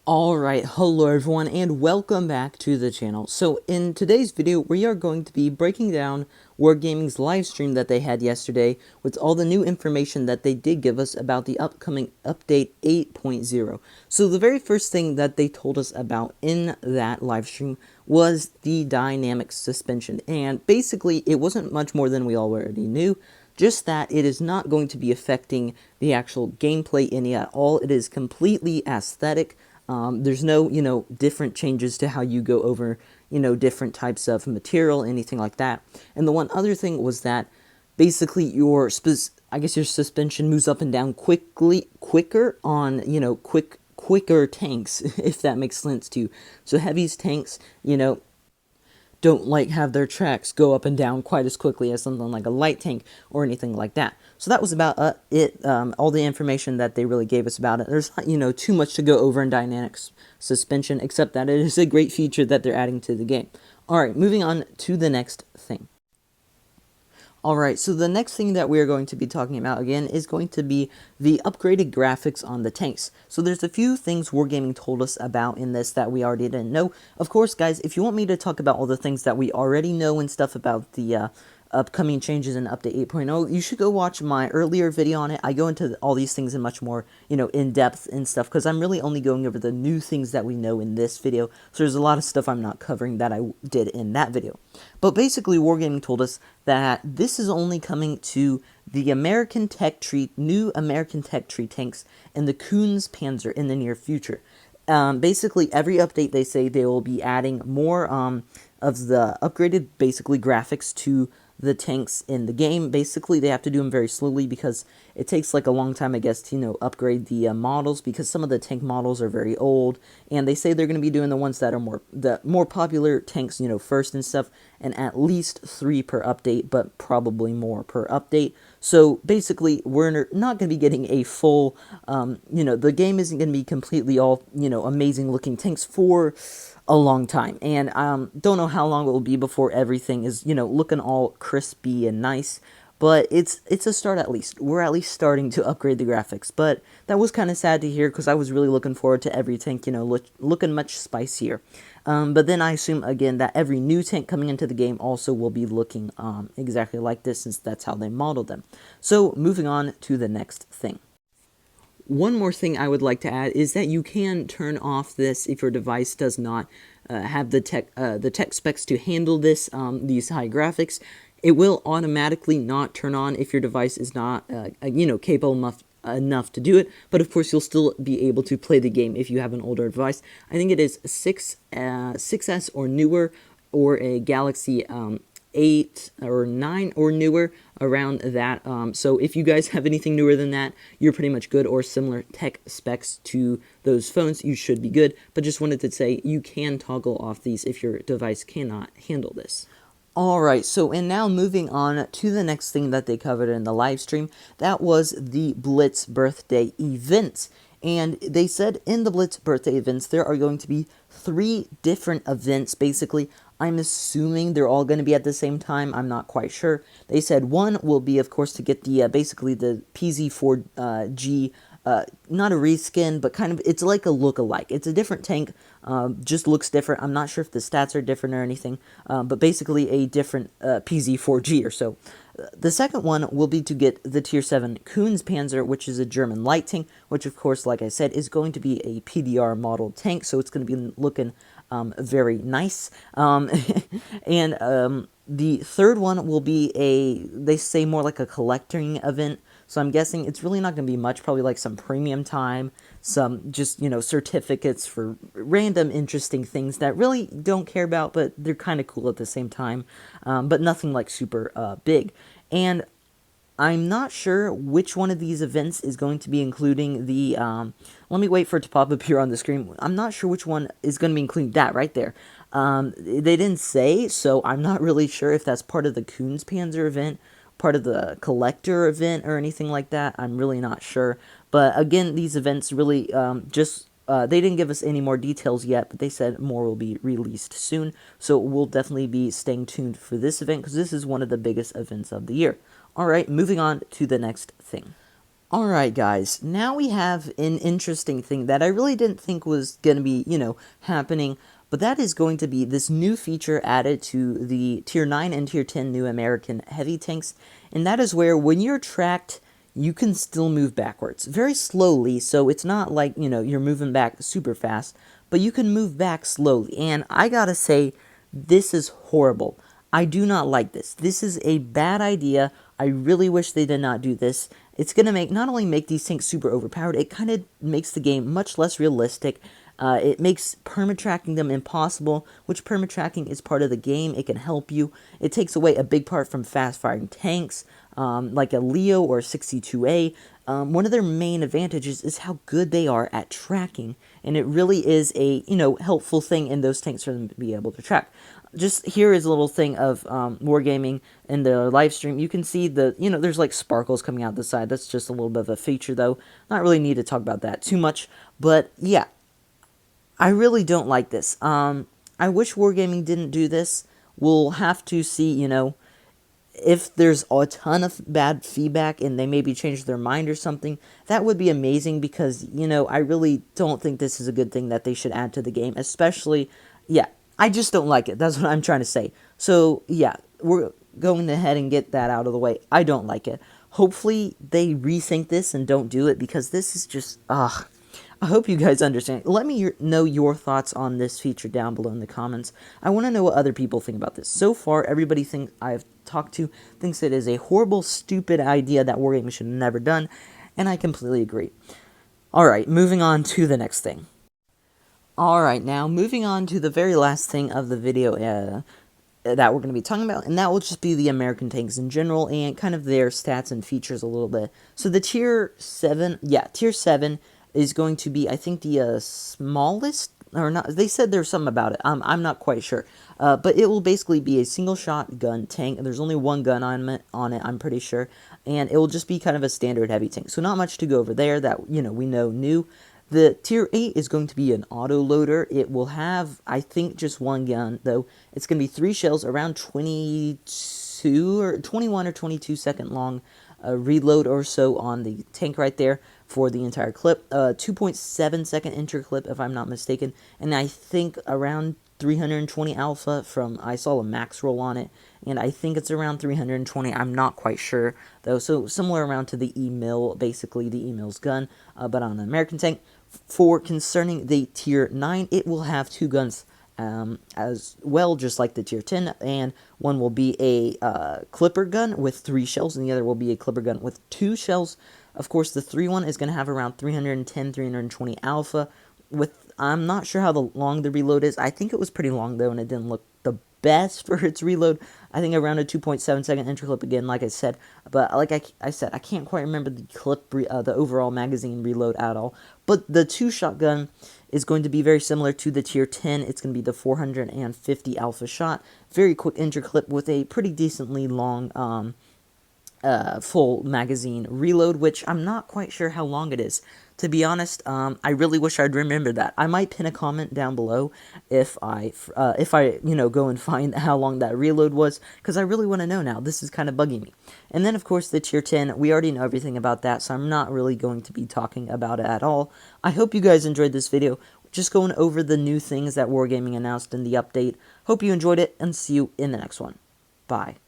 Alright, hello everyone and welcome back to the channel. So in today's video we are going to be breaking down Wargaming's live stream that they had yesterday with all the new information that they did give us about the upcoming update 8.0. So the very first thing that they told us about in that live stream was the dynamic suspension, and basically it wasn't much more than we already knew. Just that it is not going to be affecting the actual gameplay any at all. It is completely aesthetic. There's no, different changes to how you go over, different types of material, anything like that. And the one other thing was that basically your suspension moves up and down quicker on, quicker tanks, if that makes sense to you. So heavy's tanks, don't like have their tracks go up and down quite as quickly as something like a light tank or anything like that. So that was about it. All the information that they really gave us about it. There's not too much to go over in dynamic suspension, except that it is a great feature that they're adding to the game. All right, moving on to the next thing. Alright, so the next thing that we're going to be talking about again is going to be the upgraded graphics on the tanks. So there's a few things Wargaming told us about in this that we already didn't know. Of course, guys, if you want me to talk about all the things that we already know and stuff about the upcoming changes in Update 8.0, you should go watch my earlier video on it. I go into all these things in much more, in depth and stuff, because I'm really only going over the new things that we know in this video. So there's a lot of stuff I'm not covering that I did in that video. But basically, Wargaming told us that this is only coming to the new American Tech Tree tanks and the Kunz Panzer in the near future. Basically, every update they say they will be adding more of the upgraded, basically, graphics to the tanks in the game. Basically, they have to do them very slowly because it takes like a long time, I guess, to upgrade the models, because some of the tank models are very old, and they say they're going to be doing the ones that are the more popular tanks, first and stuff, and at least 3 per update, but probably more per update. So basically, we're not going to be getting a full, the game isn't going to be completely all, amazing looking tanks for a long time, and don't know how long it will be before everything is, looking all crispy and nice. But it's a start at least. We're at least starting to upgrade the graphics. But that was kind of sad to hear, because I was really looking forward to every tank, looking much spicier. But then I assume, again, that every new tank coming into the game also will be looking exactly like this, since that's how they modeled them. So, moving on to the next thing. One more thing I would like to add is that you can turn off this if your device does not have the tech specs to handle this, these high graphics. It will automatically not turn on if your device is not, capable enough to do it. But of course, you'll still be able to play the game if you have an older device. I think it is 6S or newer, or a Galaxy 8 or 9 or newer, around that. So if you guys have anything newer than that, you're pretty much good, or similar tech specs to those phones, you should be good. But just wanted to say, you can toggle off these if your device cannot handle this. Alright, so and now moving on to the next thing that they covered in the live stream, that was the Blitz Birthday events. And they said in the Blitz Birthday events, there are going to be 3 different events, basically. I'm assuming they're all going to be at the same time. I'm not quite sure. They said one will be, of course, to get the, basically the PZ4G, not a reskin, but kind of, it's like a look-alike. It's a different tank, just looks different. I'm not sure if the stats are different or anything, but basically a different PZ4G or so. The second one will be to get the Tier 7 Kunz Panzer, which is a German light tank, which of course, like I said, is going to be a PDR model tank, so it's going to be looking very nice. And the third one will be they say more like a collecting event, so I'm guessing it's really not going to be much, probably like some premium time, some just, certificates for random interesting things that really don't care about, but they're kind of cool at the same time, but nothing like super big. And I'm not sure which one of these events is going to be including the, let me wait for it to pop up here on the screen. I'm not sure which one is going to be including that right there. They didn't say, so I'm not really sure if that's part of the Kunz Panzer event, part of the collector event, or anything like that. I'm really not sure. But again, these events really they didn't give us any more details yet, but they said more will be released soon. So we'll definitely be staying tuned for this event, because this is one of the biggest events of the year. Alright, moving on to the next thing. Alright guys, now we have an interesting thing that I really didn't think was going to be, happening, but that is going to be this new feature added to the Tier 9 and Tier 10 new American heavy tanks, and that is where when you're tracked, you can still move backwards. Very slowly, so it's not like, you're moving back super fast, but you can move back slowly, and I gotta say, this is horrible. I do not like this. This is a bad idea. I really wish they did not do this. It's going to not only make these tanks super overpowered, it kind of makes the game much less realistic. It makes perma-tracking them impossible, which perma-tracking is part of the game. It can help you. It takes away a big part from fast-firing tanks, like a Leo or 62A. One of their main advantages is how good they are at tracking, and it really is a, helpful thing in those tanks for them to be able to track. Just here is a little thing of Wargaming in the live stream. You can see there's like sparkles coming out the side. That's just a little bit of a feature, though. Not really need to talk about that too much. But yeah, I really don't like this. I wish Wargaming didn't do this. We'll have to see, if there's a ton of bad feedback and they maybe change their mind or something. That would be amazing because, I really don't think this is a good thing that they should add to the game. Especially, yeah. I just don't like it. That's what I'm trying to say. So, yeah, we're going ahead and get that out of the way. I don't like it. Hopefully, they rethink this and don't do it because this is just, ugh. I hope you guys understand. Let me know your thoughts on this feature down below in the comments. I want to know what other people think about this. So far, everybody I've talked to thinks it is a horrible, stupid idea that Wargaming should have never done, and I completely agree. Alright, moving on to the next thing. Alright, now moving on to the very last thing of the video that we're going to be talking about, and that will just be the American tanks in general, and kind of their stats and features a little bit. So the Tier 7, Tier 7 is going to be, I think, the smallest, or not, they said there's something about it, I'm not quite sure, but it will basically be a single shot gun tank, and there's only one gun on it, I'm pretty sure, and it will just be kind of a standard heavy tank, so not much to go over there that, we know new. The Tier 8 is going to be an auto-loader. It will have, I think, just one gun, though. It's going to be 3 shells, around 22 or 21 or 22 second long reload or so on the tank right there for the entire clip. 2.7 second interclip, if I'm not mistaken. And I think around 320 alpha from, I saw a max roll on it, and I think it's around 320, I'm not quite sure, though, so somewhere around to the E-Mill, basically the E-Mill's gun, but on an American tank. For concerning the Tier 9, it will have 2 guns as well, just like the Tier 10, and one will be a clipper gun with 3 shells, and the other will be a clipper gun with 2 shells. Of course, the 3 one is going to have around 310, 320 alpha, with, I'm not sure how long the reload is. I think it was pretty long, though, and it didn't look the best for its reload. I think around a 2.7 second interclip again, like I said. But like I said, I can't quite remember the the overall magazine reload at all. But the 2-shot is going to be very similar to the Tier 10. It's going to be the 450 alpha shot. Very quick interclip with a pretty decently long full magazine reload, which I'm not quite sure how long it is. To be honest, I really wish I'd remember that. I might pin a comment down below if I go and find how long that reload was, because I really want to know now. This is kind of bugging me. And then, of course, the Tier 10, we already know everything about that, so I'm not really going to be talking about it at all. I hope you guys enjoyed this video, just going over the new things that Wargaming announced in the update. Hope you enjoyed it, and see you in the next one. Bye.